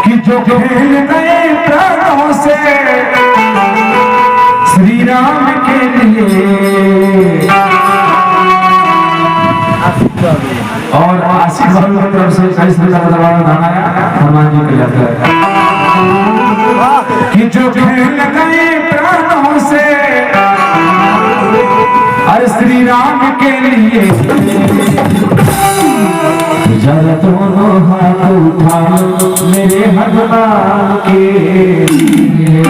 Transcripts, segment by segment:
कि जो खेल गए प्राणों से श्री राम के लिए। और आशीष भाई की तरफ से 40 रुपया का दबाव गाना आया हनुमान जी के जाता है कि जो खेल गए प्राणों से हर श्री राम के लिए। जरा दोनों हाथ उठा मेरे हनुमान के लिए।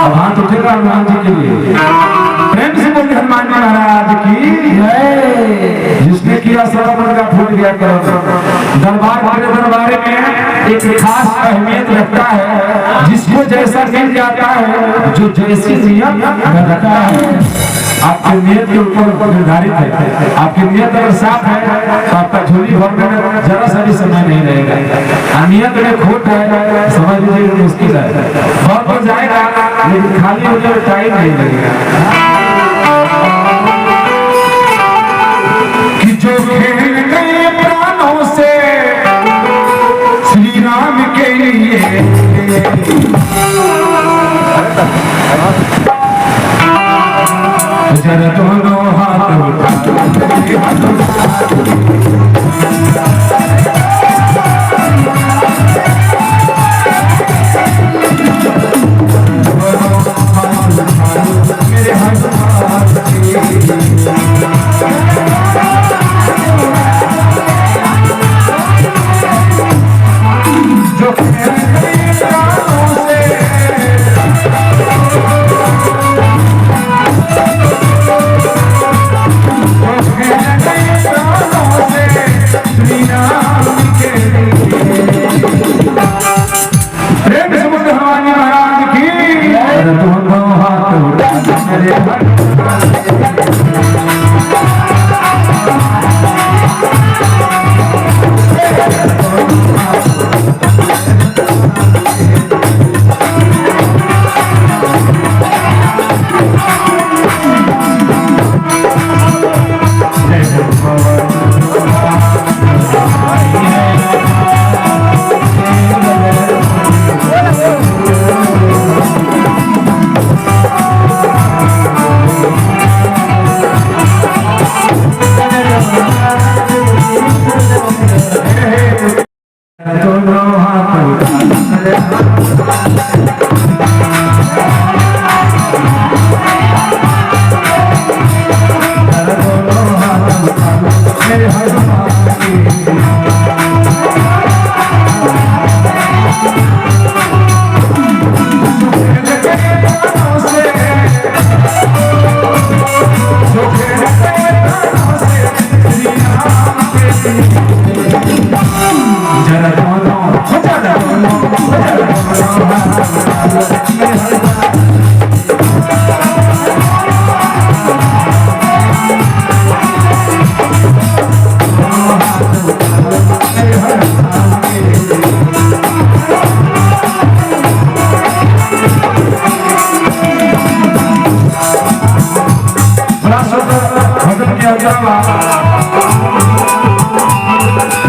अब हाथ उठेगा हनुमान जी के लिए। प्रेम से बोलिए हनुमान जी महाराज की जय। जिसने किया सर्वमन का फूट गया करो। दरबार वाले दरबारे में एक खास अहमियत रखता है। जिसको जैसा मिल जाता है, जो जैसी नियत रखता है, आपकी नियत के ऊपर निर्धारित है। आपकी नियत अगर साफ है तो आपका झोली भरने में जरा सा भी समय नहीं रहेगा। नियत में खोट है समझ लीजिए मुश्किल है। भर तो जाएगा लेकिन खाली होने में टाइम नहीं लगेगा। कि जो खेल गए प्राणों से श्री राम के लिए। जरा दोनों हाथ मेरे जो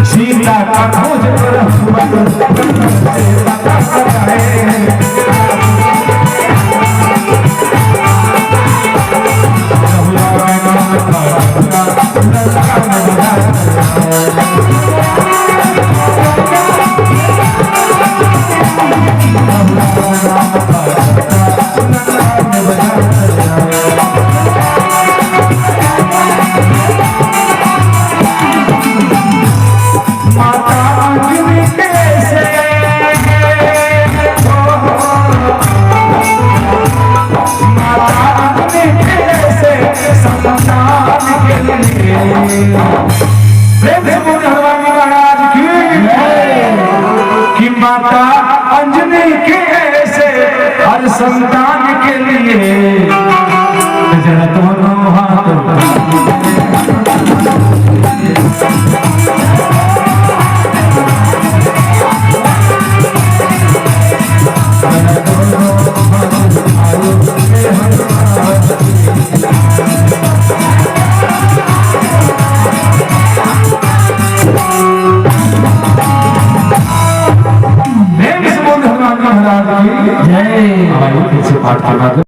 सीता का खोज कर माता अंजनी के ऐसे हर संतान के लिए। जरा दोनों हाथ महाराज की जय। हमारे फिर से पाठ करवा दो।